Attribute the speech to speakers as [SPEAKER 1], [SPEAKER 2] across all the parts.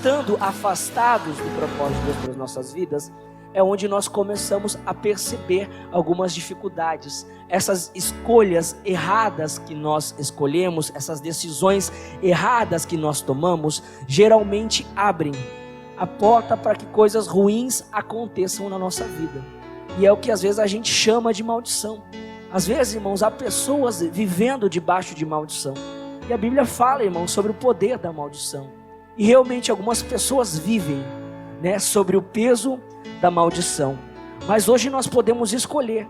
[SPEAKER 1] estando afastados do propósito de Deus para as nossas vidas, é onde nós começamos a perceber algumas dificuldades. Essas escolhas erradas que nós escolhemos, essas decisões erradas que nós tomamos, geralmente abrem a porta para que coisas ruins aconteçam na nossa vida. E é o que às vezes a gente chama de maldição. Às vezes, irmãos, há pessoas vivendo debaixo de maldição. E a Bíblia fala, irmãos, sobre o poder da maldição. E realmente algumas pessoas vivem, sobre o peso da maldição. Mas hoje nós podemos escolher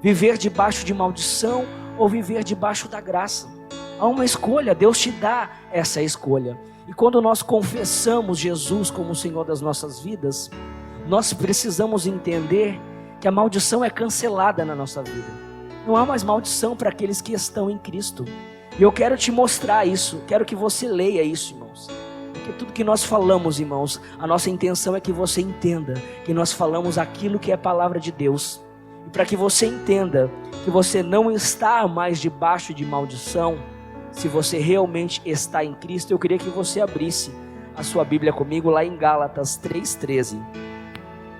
[SPEAKER 1] viver debaixo de maldição ou viver debaixo da graça. Há uma escolha, Deus te dá essa escolha. E quando nós confessamos Jesus como o Senhor das nossas vidas, nós precisamos entender que a maldição é cancelada na nossa vida. Não há mais maldição para aqueles que estão em Cristo. E eu quero te mostrar isso, quero que você leia isso, irmãos. Porque tudo que nós falamos, irmãos, a nossa intenção é que você entenda que nós falamos aquilo que é a palavra de Deus. E para que você entenda que você não está mais debaixo de maldição, se você realmente está em Cristo, eu queria que você abrisse a sua Bíblia comigo lá em Gálatas 3,13.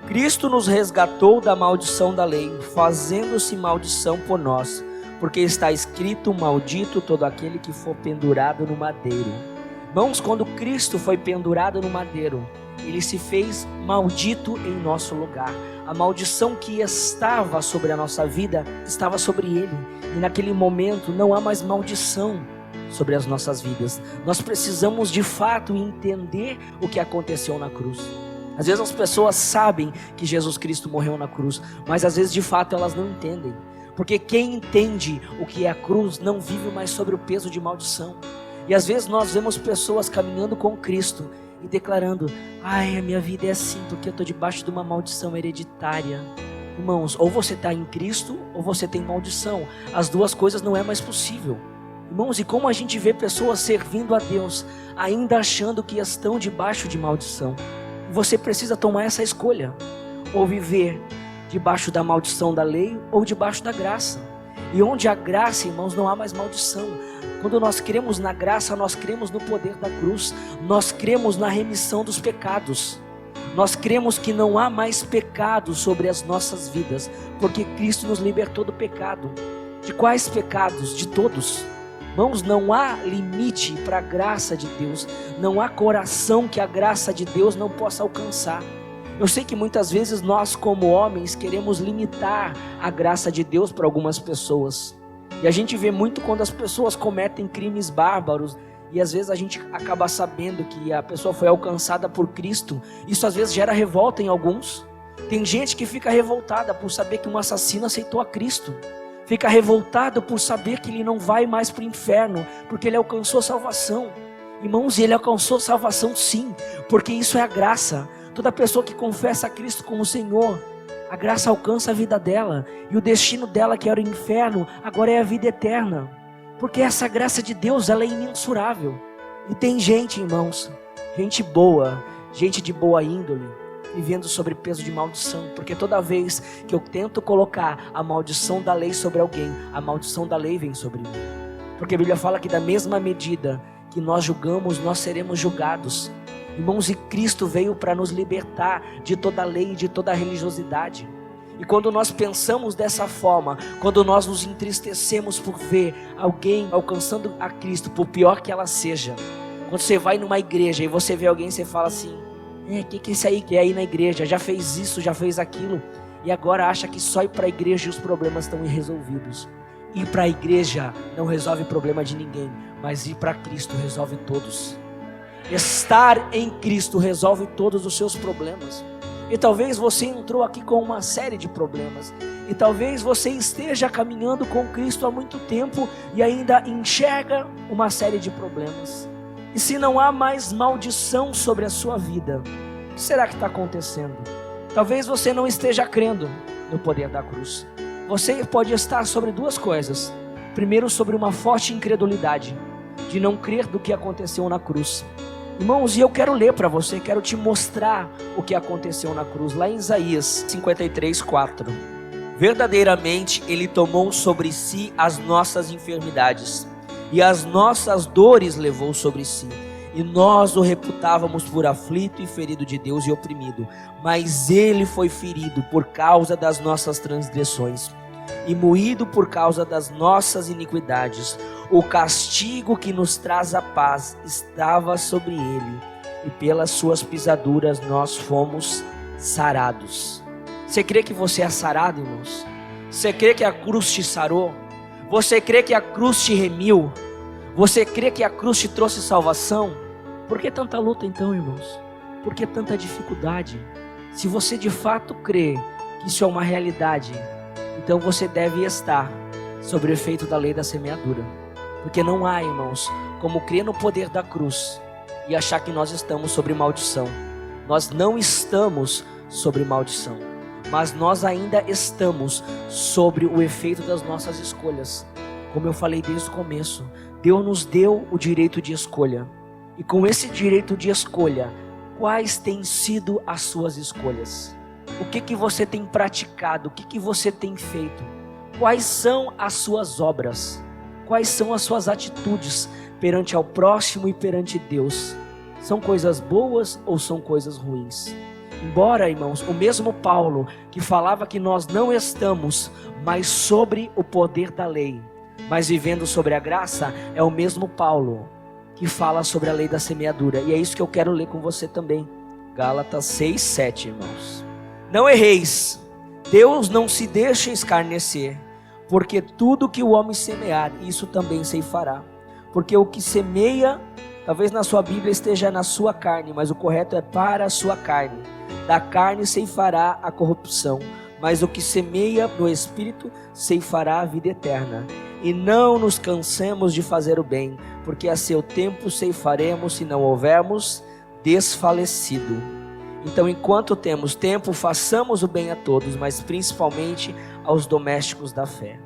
[SPEAKER 1] Cristo nos resgatou da maldição da lei, fazendo-se maldição por nós, porque está escrito: maldito todo aquele que for pendurado no madeiro. Irmãos, quando Cristo foi pendurado no madeiro, Ele se fez maldito em nosso lugar. A maldição que estava sobre a nossa vida, estava sobre Ele. E naquele momento não há mais maldição sobre as nossas vidas. Nós precisamos de fato entender o que aconteceu na cruz. Às vezes as pessoas sabem que Jesus Cristo morreu na cruz, mas às vezes de fato elas não entendem. Porque quem entende o que é a cruz não vive mais sobre o peso de maldição. E às vezes nós vemos pessoas caminhando com Cristo e declarando: ai, a minha vida é assim porque eu estou debaixo de uma maldição hereditária. Irmãos, ou você está em Cristo ou você tem maldição. As duas coisas não é mais possível. Irmãos, e como a gente vê pessoas servindo a Deus ainda achando que estão debaixo de maldição. Você precisa tomar essa escolha: ou viver debaixo da maldição da lei ou debaixo da graça. E onde há graça, irmãos, não há mais maldição. Quando nós cremos na graça, nós cremos no poder da cruz. Nós cremos na remissão dos pecados. Nós cremos que não há mais pecado sobre as nossas vidas, porque Cristo nos libertou do pecado. De quais pecados? De todos. Irmãos, não há limite para a graça de Deus. Não há coração que a graça de Deus não possa alcançar. Eu sei que muitas vezes nós, como homens, queremos limitar a graça de Deus para algumas pessoas. E a gente vê muito quando as pessoas cometem crimes bárbaros. E às vezes a gente acaba sabendo que a pessoa foi alcançada por Cristo. Isso às vezes gera revolta em alguns. Tem gente que fica revoltada por saber que um assassino aceitou a Cristo. Fica revoltado por saber que ele não vai mais para o inferno, porque ele alcançou salvação. Irmãos, ele alcançou salvação sim, porque isso é a graça. Toda pessoa que confessa a Cristo como Senhor, a graça alcança a vida dela. E o destino dela, que era o inferno, agora é a vida eterna. Porque essa graça de Deus, ela é imensurável. E tem gente, irmãos, gente boa, gente de boa índole, vivendo sobre peso de maldição, porque toda vez que eu tento colocar a maldição da lei sobre alguém, a maldição da lei vem sobre mim. Porque a Bíblia fala que da mesma medida que nós julgamos, nós seremos julgados. Irmãos, e Cristo veio para nos libertar de toda a lei e de toda a religiosidade. E quando nós pensamos dessa forma, quando nós nos entristecemos por ver alguém alcançando a Cristo, por pior que ela seja, quando você vai numa igreja e você vê alguém, você fala assim: que esse aí quer ir na igreja, já fez isso, já fez aquilo, e agora acha que só ir para a igreja e os problemas estão irresolvidos. Ir para a igreja não resolve o problema de ninguém, mas ir para Cristo resolve todos. Estar em Cristo resolve todos os seus problemas. E talvez você entrou aqui com uma série de problemas, e talvez você esteja caminhando com Cristo há muito tempo e ainda enxerga uma série de problemas. E se não há mais maldição sobre a sua vida, o que será que está acontecendo? Talvez você não esteja crendo no poder da cruz. Você pode estar sobre duas coisas. Primeiro, sobre uma forte incredulidade, de não crer do que aconteceu na cruz. Irmãos, e eu quero ler para você, quero te mostrar o que aconteceu na cruz, lá em Isaías 53:4. Verdadeiramente Ele tomou sobre si as nossas enfermidades, e as nossas dores levou sobre si, e nós o reputávamos por aflito e ferido de Deus e oprimido. Mas ele foi ferido por causa das nossas transgressões e moído por causa das nossas iniquidades. O castigo que nos traz a paz estava sobre ele, e pelas suas pisaduras nós fomos sarados. Você crê que você é sarado, irmãos? Você crê que a cruz te sarou? Você crê que a cruz te remiu? Você crê que a cruz te trouxe salvação? Por que tanta luta então, irmãos? Por que tanta dificuldade? Se você de fato crê que isso é uma realidade, então você deve estar sob o efeito da lei da semeadura. Porque não há, irmãos, como crer no poder da cruz e achar que nós estamos sobre maldição. Nós não estamos sobre maldição, mas nós ainda estamos sobre o efeito das nossas escolhas. Como eu falei desde o começo, Deus nos deu o direito de escolha. E com esse direito de escolha, quais têm sido as suas escolhas? O que você tem praticado? O que você tem feito? Quais são as suas obras? Quais são as suas atitudes perante ao próximo e perante Deus? São coisas boas ou são coisas ruins? Embora, irmãos, o mesmo Paulo que falava que nós não estamos mais sobre o poder da lei, mas vivendo sobre a graça, é o mesmo Paulo que fala sobre a lei da semeadura. E é isso que eu quero ler com você também. Gálatas 6, 7, irmãos. Não erreis, Deus não se deixa escarnecer, porque tudo que o homem semear, isso também ceifará. Porque o que semeia, talvez na sua Bíblia esteja na sua carne, mas o correto é para a sua carne. Da carne ceifará a corrupção, mas o que semeia no Espírito ceifará a vida eterna. E não nos cansemos de fazer o bem, porque a seu tempo ceifaremos se não houvermos desfalecido. Então, enquanto temos tempo, façamos o bem a todos, mas principalmente aos domésticos da fé.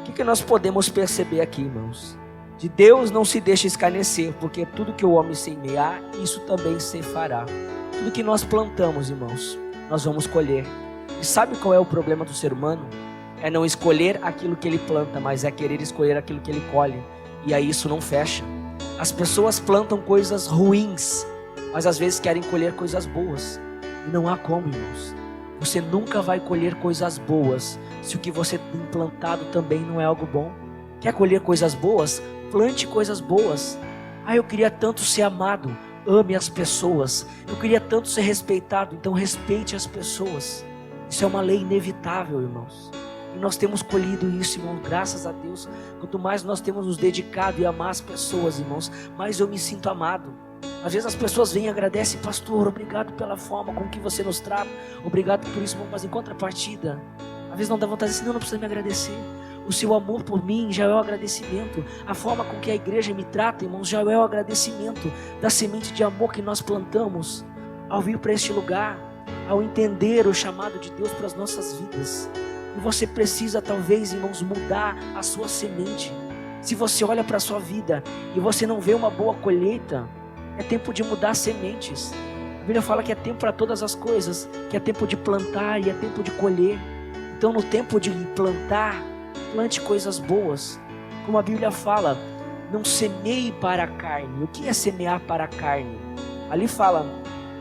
[SPEAKER 1] O que nós podemos perceber aqui, irmãos? De Deus não se deixa escarnecer, porque tudo que o homem semear, isso também ceifará. Tudo que nós plantamos, irmãos, nós vamos colher. E sabe qual é o problema do ser humano? É não escolher aquilo que ele planta, mas é querer escolher aquilo que ele colhe. E aí isso não fecha. As pessoas plantam coisas ruins, mas às vezes querem colher coisas boas. E não há como, irmãos. Você nunca vai colher coisas boas se o que você tem plantado também não é algo bom. Quer colher coisas boas? Plante coisas boas. Eu queria tanto ser amado. Ame as pessoas. Eu queria tanto ser respeitado. Então respeite as pessoas. Isso é uma lei inevitável, irmãos. E nós temos colhido isso, irmãos, graças a Deus. Quanto mais nós temos nos dedicado e amar as pessoas, irmãos, mais eu me sinto amado. Às vezes as pessoas vêm e agradecem: pastor, obrigado pela forma com que você nos trata, obrigado por isso, mas em contrapartida, às vezes não dá vontade de dizer: não precisa me agradecer. O seu amor por mim já é o agradecimento. A forma com que a igreja me trata, irmãos, já é o agradecimento da semente de amor que nós plantamos ao vir para este lugar, ao entender o chamado de Deus para as nossas vidas. E você precisa, talvez, irmãos, mudar a sua semente. Se você olha para a sua vida e você não vê uma boa colheita, é tempo de mudar sementes. A Bíblia fala que é tempo para todas as coisas, que é tempo de plantar e é tempo de colher. Então, no tempo de plantar, plante coisas boas. Como a Bíblia fala, não semeie para a carne. O que é semear para a carne? Ali fala: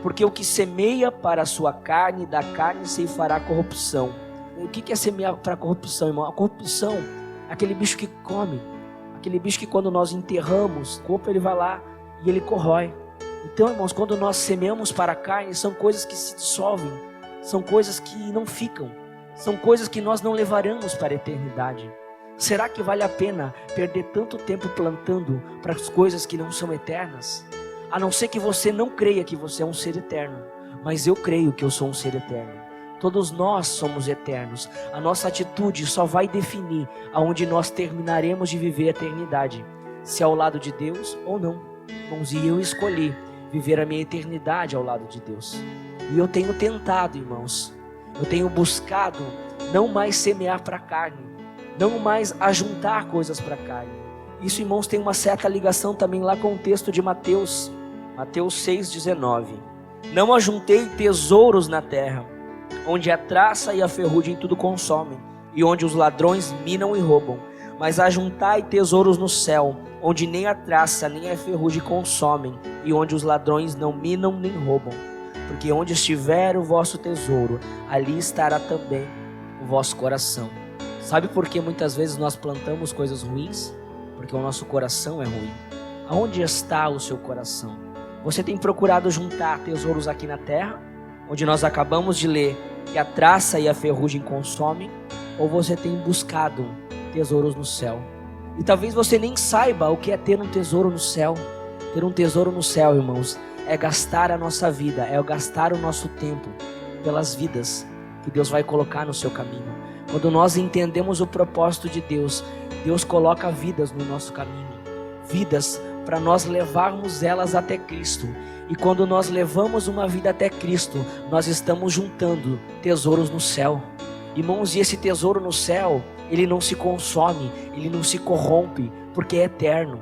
[SPEAKER 1] porque o que semeia para a sua carne, da carne ceifará corrupção. O que é semear para a corrupção, irmão? A corrupção é aquele bicho que come, aquele bicho que quando nós enterramos o corpo, ele vai lá e ele corrói. Então, irmãos, quando nós semeamos para a carne, são coisas que se dissolvem, são coisas que não ficam, são coisas que nós não levaremos para a eternidade. Será que vale a pena perder tanto tempo plantando para as coisas que não são eternas? A não ser que você não creia que você é um ser eterno, mas eu creio que eu sou um ser eterno. Todos nós somos eternos. A nossa atitude só vai definir aonde nós terminaremos de viver a eternidade, se é ao lado de Deus ou não. Irmãos, e eu escolhi viver a minha eternidade ao lado de Deus. E eu tenho tentado, irmãos, eu tenho buscado não mais semear para a carne, não mais ajuntar coisas para a carne. Isso, irmãos, tem uma certa ligação também lá com o texto de Mateus 6,19. Não ajuntei tesouros na terra, onde a traça e a ferrugem tudo consomem, e onde os ladrões minam e roubam. mas ajuntai tesouros no céu, onde nem a traça nem a ferrugem consomem, e onde os ladrões não minam nem roubam. Porque onde estiver o vosso tesouro, ali estará também o vosso coração. Sabe por que muitas vezes nós plantamos coisas ruins? Porque o nosso coração é ruim. Aonde está o seu coração? Você tem procurado juntar tesouros aqui na terra, onde nós acabamos de ler que a traça e a ferrugem consomem? Ou você tem buscado tesouros no céu? E talvez você nem saiba o que é ter um tesouro no céu. Ter um tesouro no céu, irmãos, é gastar a nossa vida, é gastar o nosso tempo pelas vidas que Deus vai colocar no seu caminho. Quando nós entendemos o propósito de Deus, Deus coloca vidas no nosso caminho, vidas para nós levarmos elas até Cristo. E quando nós levamos uma vida até Cristo, nós estamos juntando tesouros no céu. Irmãos, e esse tesouro no céu, ele não se consome, ele não se corrompe, porque é eterno.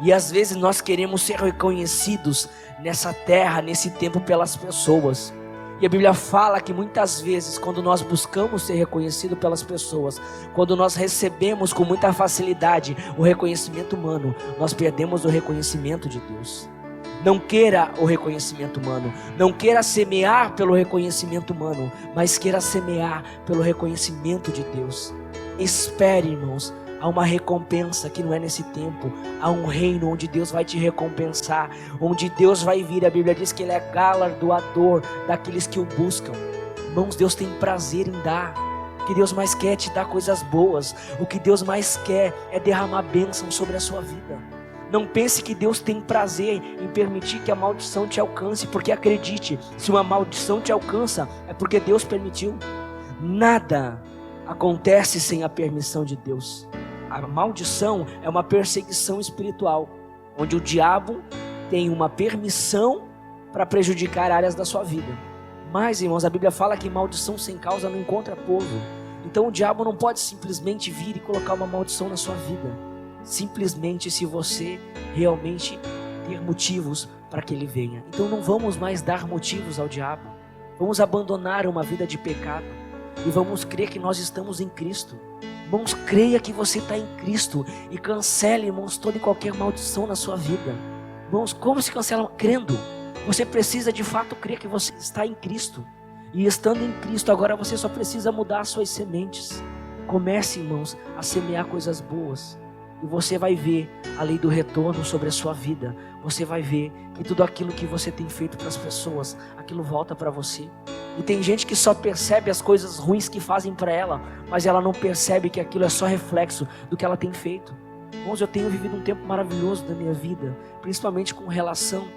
[SPEAKER 1] E às vezes nós queremos ser reconhecidos nessa terra, nesse tempo, pelas pessoas. E a Bíblia fala que muitas vezes, quando nós buscamos ser reconhecido pelas pessoas, quando nós recebemos com muita facilidade o reconhecimento humano, nós perdemos o reconhecimento de Deus. Não queira o reconhecimento humano, não queira semear pelo reconhecimento humano, mas queira semear pelo reconhecimento de Deus. Espere, irmãos, há uma recompensa que não é nesse tempo. Há um reino onde Deus vai te recompensar, onde Deus vai vir. A Bíblia diz que Ele é galardoador daqueles que o buscam. Irmãos, Deus tem prazer em dar. O que Deus mais quer é te dar coisas boas. O que Deus mais quer é derramar bênção sobre a sua vida. Não pense que Deus tem prazer em permitir que a maldição te alcance, porque acredite, se uma maldição te alcança, é porque Deus permitiu. Nada acontece sem a permissão de Deus. A maldição é uma perseguição espiritual, onde o diabo tem uma permissão para prejudicar áreas da sua vida. Mas, irmãos, a Bíblia fala que maldição sem causa não encontra pouso. Então o diabo não pode simplesmente vir e colocar uma maldição na sua vida. Simplesmente se você realmente ter motivos para que ele venha. Então não vamos mais dar motivos ao diabo. Vamos abandonar uma vida de pecado e vamos crer que nós estamos em Cristo. Irmãos, creia que você está em Cristo e cancele, irmãos, toda e qualquer maldição na sua vida. Irmãos, como se cancela? Crendo. Você precisa de fato crer que você está em Cristo. E estando em Cristo, agora você só precisa mudar as suas sementes. Comece, irmãos, a semear coisas boas. E você vai ver a lei do retorno sobre a sua vida. Você vai ver que tudo aquilo que você tem feito para as pessoas, aquilo volta para você. E tem gente que só percebe as coisas ruins que fazem para ela, mas ela não percebe que aquilo é só reflexo do que ela tem feito. Irmãos, eu tenho vivido um tempo maravilhoso da minha vida, principalmente com relação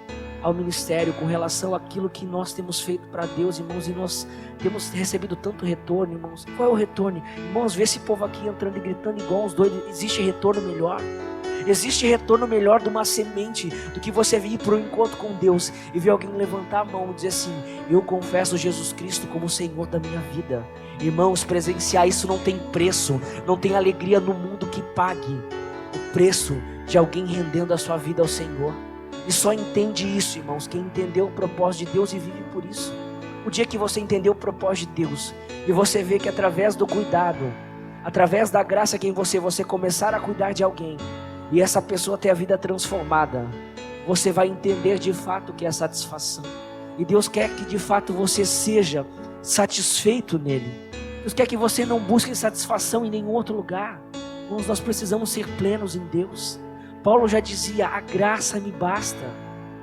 [SPEAKER 1] ao ministério, com relação àquilo que nós temos feito para Deus, irmãos, e nós temos recebido tanto retorno, irmãos. Qual é o retorno? Irmãos, vê esse povo aqui entrando e gritando igual uns doidos. Existe retorno melhor? Existe retorno melhor de uma semente do que você vir para um encontro com Deus e ver alguém levantar a mão e dizer assim: eu confesso Jesus Cristo como o Senhor da minha vida. Irmãos, presenciar isso não tem preço, não tem alegria no mundo que pague o preço de alguém rendendo a sua vida ao Senhor. E só entende isso, irmãos, quem entendeu o propósito de Deus e vive por isso. O dia que você entendeu o propósito de Deus e você vê que através do cuidado, através da graça que em você começar a cuidar de alguém e essa pessoa ter a vida transformada, você vai entender de fato o que é satisfação. E Deus quer que de fato você seja satisfeito nele. Deus quer que você não busque satisfação em nenhum outro lugar. Irmãos, nós precisamos ser plenos em Deus. Paulo já dizia: a graça me basta.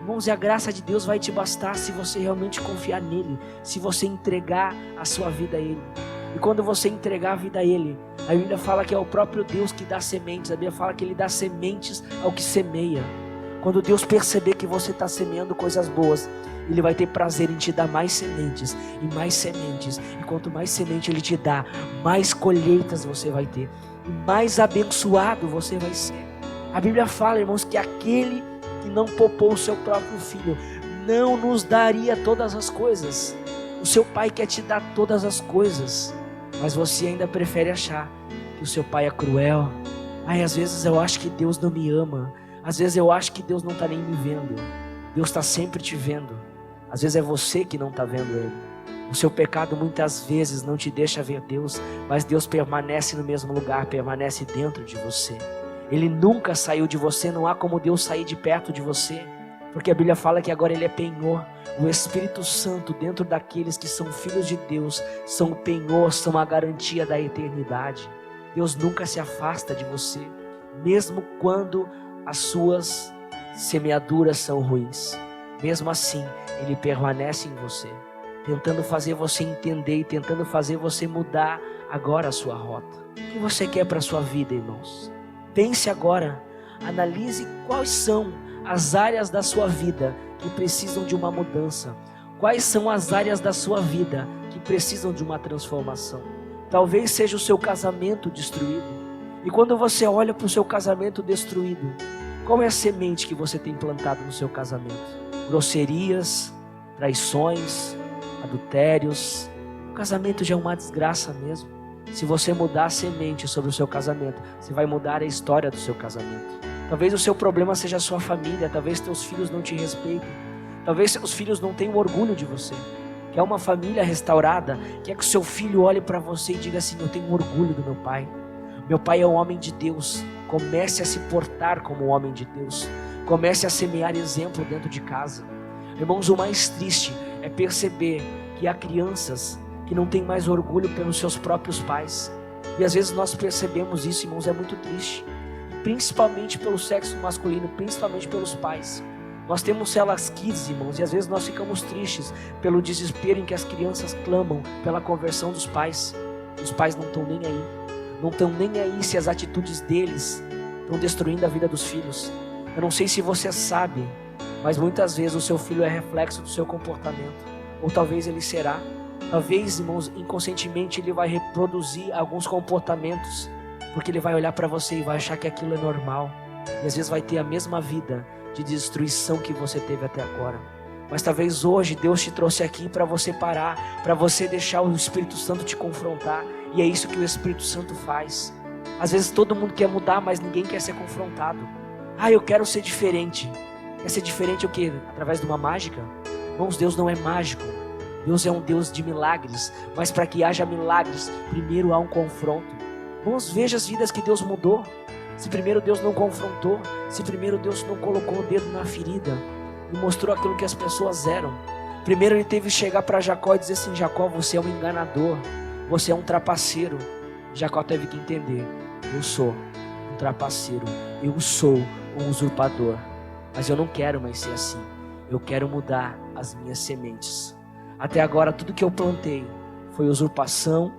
[SPEAKER 1] Irmãos, e a graça de Deus vai te bastar se você realmente confiar nele, se você entregar a sua vida a ele. E quando você entregar a vida a ele, a Bíblia fala que é o próprio Deus que dá sementes. A Bíblia fala que ele dá sementes ao que semeia. Quando Deus perceber que você está semeando coisas boas, ele vai ter prazer em te dar mais sementes e mais sementes. E quanto mais semente ele te dá, mais colheitas você vai ter e mais abençoado você vai ser. A Bíblia fala, irmãos, que aquele que não poupou o seu próprio filho não nos daria todas as coisas. O seu pai quer te dar todas as coisas, mas você ainda prefere achar que o seu pai é cruel. Às vezes eu acho que Deus não me ama. Às vezes eu acho que Deus não está nem me vendo. Deus está sempre te vendo. Às vezes é você que não está vendo ele. O seu pecado muitas vezes não te deixa ver Deus, mas Deus permanece no mesmo lugar, permanece dentro de você. Ele nunca saiu de você, não há como Deus sair de perto de você, porque a Bíblia fala que agora Ele é penhor. O Espírito Santo dentro daqueles que são filhos de Deus, são o penhor, são a garantia da eternidade. Deus nunca se afasta de você, mesmo quando as suas semeaduras são ruins. Mesmo assim, Ele permanece em você, tentando fazer você entender e tentando fazer você mudar agora a sua rota. O que você quer para a sua vida, irmãos? Pense agora, analise quais são as áreas da sua vida que precisam de uma mudança. Quais são as áreas da sua vida que precisam de uma transformação? Talvez seja o seu casamento destruído. E quando você olha para o seu casamento destruído, qual é a semente que você tem plantado no seu casamento? Grosserias, traições, adultérios. O casamento já é uma desgraça mesmo. Se você mudar a semente sobre o seu casamento, você vai mudar a história do seu casamento. Talvez o seu problema seja a sua família, talvez teus filhos não te respeitem, talvez seus filhos não tenham orgulho de você. Quer uma família restaurada? Quer que o seu filho olhe para você e diga assim: eu tenho orgulho do meu pai. Meu pai é um homem de Deus. Comece a se portar como um homem de Deus. Comece a semear exemplo dentro de casa. Irmãos, o mais triste é perceber que há crianças que não têm mais orgulho pelos seus próprios pais. E às vezes nós percebemos isso, irmãos, é muito triste. Principalmente pelo sexo masculino, principalmente pelos pais. Nós temos células kids, irmãos, e às vezes nós ficamos tristes pelo desespero em que as crianças clamam pela conversão dos pais. Os pais não estão nem aí. Não estão nem aí se as atitudes deles estão destruindo a vida dos filhos. Eu não sei se você sabe, mas muitas vezes o seu filho é reflexo do seu comportamento. Ou talvez ele será. Talvez, irmãos, inconscientemente ele vai reproduzir alguns comportamentos, porque ele vai olhar para você e vai achar que aquilo é normal. E às vezes vai ter a mesma vida de destruição que você teve até agora. Mas talvez hoje Deus te trouxe aqui para você parar, para você deixar o Espírito Santo te confrontar. E é isso que o Espírito Santo faz. Às vezes todo mundo quer mudar, mas ninguém quer ser confrontado. Eu quero ser diferente. Quer ser diferente o quê? Através de uma mágica? Irmãos, Deus não é mágico. Deus é um Deus de milagres. Mas para que haja milagres, primeiro há um confronto. Irmãos, veja as vidas que Deus mudou. Se primeiro Deus não confrontou, se primeiro Deus não colocou o dedo na ferida e mostrou aquilo que as pessoas eram. Primeiro ele teve que chegar para Jacó e dizer assim: Jacó, você é um enganador, você é um trapaceiro. Jacó teve que entender: eu sou um trapaceiro, eu sou um usurpador, mas eu não quero mais ser assim. Eu quero mudar as minhas sementes. Até agora tudo que eu plantei foi usurpação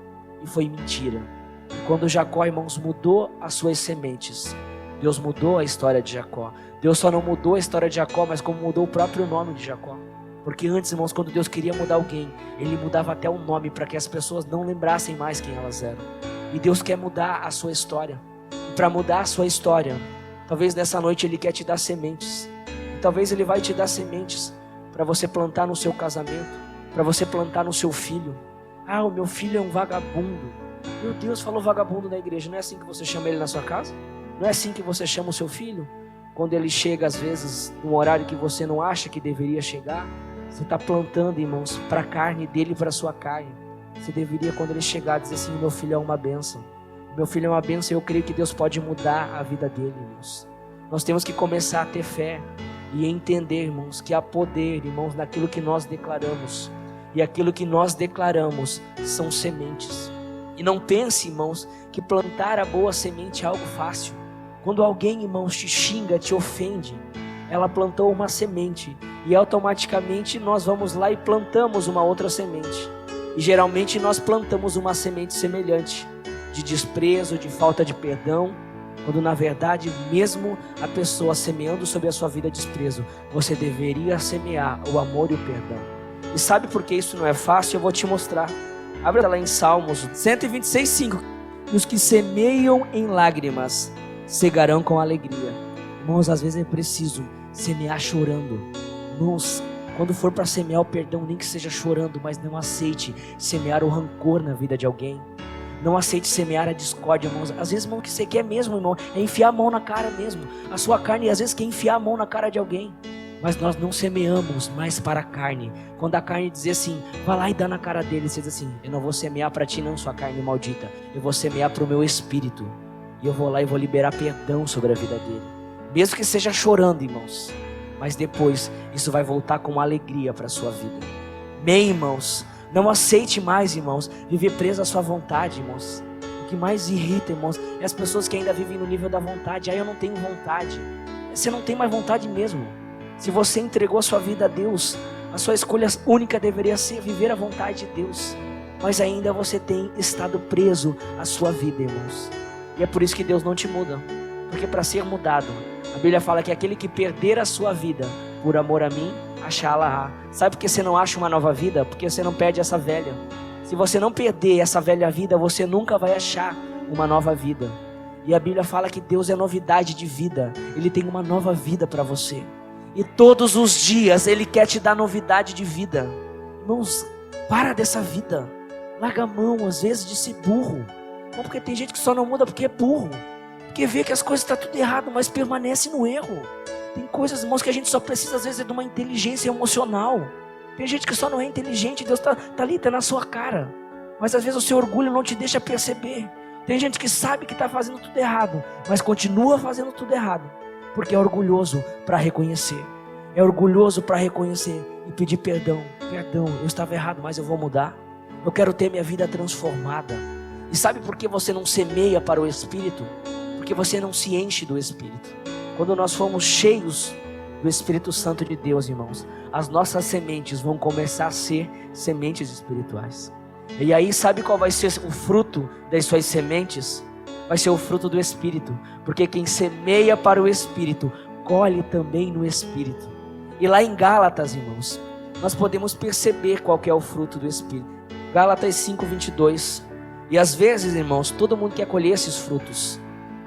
[SPEAKER 1] e foi mentira. E quando Jacó, irmãos, mudou as suas sementes, Deus mudou a história de Jacó. Deus só não mudou a história de Jacó, mas como mudou o próprio nome de Jacó. Porque antes, irmãos, quando Deus queria mudar alguém, Ele mudava até o nome para que as pessoas não lembrassem mais quem elas eram. E Deus quer mudar a sua história. E para mudar a sua história, talvez nessa noite Ele quer te dar sementes. E talvez Ele vai te dar sementes para você plantar no seu casamento, para você plantar no seu filho. O meu filho é um vagabundo. Meu Deus, falou vagabundo na igreja. Não é assim que você chama ele na sua casa? Não é assim que você chama o seu filho? Quando ele chega às vezes num horário que você não acha que deveria chegar, você está plantando, irmãos, para a carne dele e para a sua carne. Você deveria, quando ele chegar, dizer assim: meu filho é uma bênção. Meu filho é uma bênção e eu creio que Deus pode mudar a vida dele, irmãos. Nós temos que começar a ter fé e entender, irmãos, que há poder, irmãos, naquilo que nós declaramos. E aquilo que nós declaramos são sementes. E não pense, irmãos, que plantar a boa semente é algo fácil. Quando alguém, irmãos, te xinga, te ofende, ela plantou uma semente e automaticamente nós vamos lá e plantamos uma outra semente. E geralmente nós plantamos uma semente semelhante, de desprezo, de falta de perdão, quando na verdade, mesmo a pessoa semeando sobre a sua vida desprezo, você deveria semear o amor e o perdão. E sabe por que isso não é fácil? Eu vou te mostrar. Abre lá em Salmos 126:5. Os que semeiam em lágrimas cegarão com alegria. Irmãos, às vezes é preciso semear chorando. Irmãos, quando for para semear o perdão, nem que seja chorando, mas não aceite semear o rancor na vida de alguém. Não aceite semear a discórdia, irmãos. Às vezes, irmão, o que você quer mesmo, irmão, é enfiar a mão na cara mesmo. A sua carne, às vezes, quer enfiar a mão na cara de alguém. Mas nós não semeamos mais para a carne. Quando a carne dizer assim, vai lá e dá na cara dele, você diz assim, eu não vou semear para ti não, sua carne maldita. Eu vou semear para o meu espírito. E eu vou lá e vou liberar perdão sobre a vida dele. Mesmo que seja chorando, irmãos. Mas depois, isso vai voltar com alegria para a sua vida. Amém, irmãos? Não aceite mais, irmãos, viver preso à sua vontade, irmãos. O que mais irrita, irmãos, é as pessoas que ainda vivem no nível da vontade. Aí eu não tenho vontade. Você não tem mais vontade mesmo. Se você entregou a sua vida a Deus, a sua escolha única deveria ser viver a vontade de Deus. Mas ainda você tem estado preso à sua vida, irmãos. E é por isso que Deus não te muda. Porque para ser mudado, a Bíblia fala que aquele que perder a sua vida por amor a mim, achá-la-á. Sabe por que você não acha uma nova vida? Porque você não perde essa velha. Se você não perder essa velha vida, você nunca vai achar uma nova vida. E a Bíblia fala que Deus é novidade de vida. Ele tem uma nova vida para você. E todos os dias Ele quer te dar novidade de vida. Irmãos, para dessa vida. Larga a mão, às vezes, de ser burro. Não, porque tem gente que só não muda porque é burro. Porque vê que as coisas estão tudo errado, mas permanece no erro. Tem coisas, irmãos, que a gente só precisa, às vezes, de uma inteligência emocional. Tem gente que só não é inteligente, Deus está ali, está na sua cara. Mas às vezes o seu orgulho não te deixa perceber. Tem gente que sabe que está fazendo tudo errado, mas continua fazendo tudo errado. Porque é orgulhoso para reconhecer. É orgulhoso para reconhecer e pedir perdão. Perdão, eu estava errado, mas eu vou mudar. Eu quero ter minha vida transformada. E sabe por que você não semeia para o Espírito? Porque você não se enche do Espírito. Quando nós formos cheios do Espírito Santo de Deus, irmãos, as nossas sementes vão começar a ser sementes espirituais. E aí sabe qual vai ser o fruto das suas sementes? Vai ser o fruto do Espírito. Porque quem semeia para o Espírito, colhe também no Espírito. E lá em Gálatas, irmãos, nós podemos perceber qual que é o fruto do Espírito. Gálatas 5:22. E às vezes, irmãos, todo mundo quer colher esses frutos.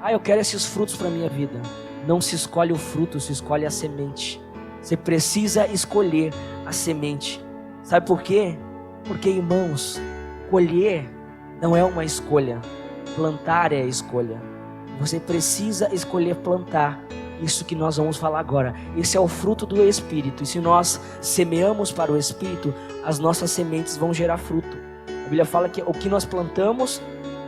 [SPEAKER 1] Eu quero esses frutos para a minha vida. Não se escolhe o fruto, se escolhe a semente. Você precisa escolher a semente. Sabe por quê? Porque, irmãos, colher não é uma escolha. Plantar é a escolha. Você precisa escolher plantar. Isso que nós vamos falar agora. Esse é o fruto do Espírito. E se nós semeamos para o Espírito, as nossas sementes vão gerar fruto. A Bíblia fala que o que nós plantamos,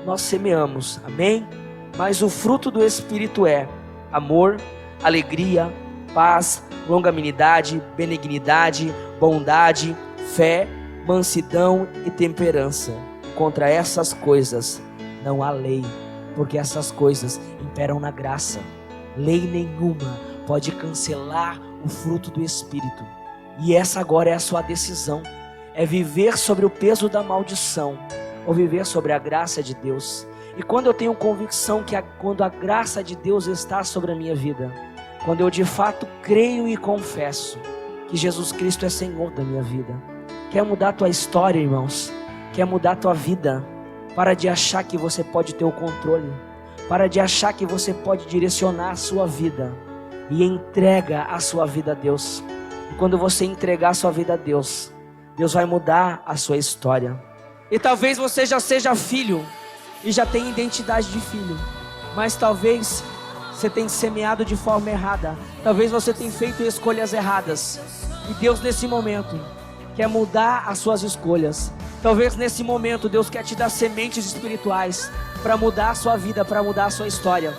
[SPEAKER 1] nós semeamos. Amém? Mas o fruto do Espírito é amor, alegria, paz, longanimidade, benignidade, bondade, fé, mansidão e temperança. Contra essas coisas não há lei, porque essas coisas imperam na graça. Lei nenhuma pode cancelar o fruto do Espírito. E essa agora é a sua decisão. É viver sobre o peso da maldição ou viver sobre a graça de Deus. E quando eu tenho convicção que quando a graça de Deus está sobre a minha vida, quando eu de fato creio e confesso que Jesus Cristo é Senhor da minha vida, quer mudar a tua história, irmãos, quer mudar a tua vida, para de achar que você pode ter o controle, para de achar que você pode direcionar a sua vida, e entrega a sua vida a Deus. E quando você entregar a sua vida a Deus, Deus vai mudar a sua história. E talvez você já seja filho e já tenha identidade de filho, mas talvez você tenha semeado de forma errada. Talvez você tenha feito escolhas erradas. E Deus nesse momento quer mudar as suas escolhas. Talvez nesse momento Deus quer te dar sementes espirituais para mudar a sua vida, para mudar a sua história.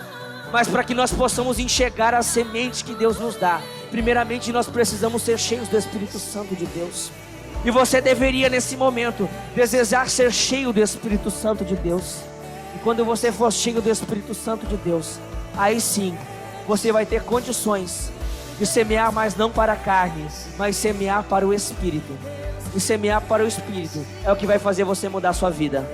[SPEAKER 1] Mas para que nós possamos enxergar a semente que Deus nos dá, primeiramente nós precisamos ser cheios do Espírito Santo de Deus. E você deveria nesse momento desejar ser cheio do Espírito Santo de Deus. E quando você for cheio do Espírito Santo de Deus, aí sim você vai ter condições de semear, mas não para a carne, mas semear para o Espírito. E semear para o Espírito é o que vai fazer você mudar a sua vida.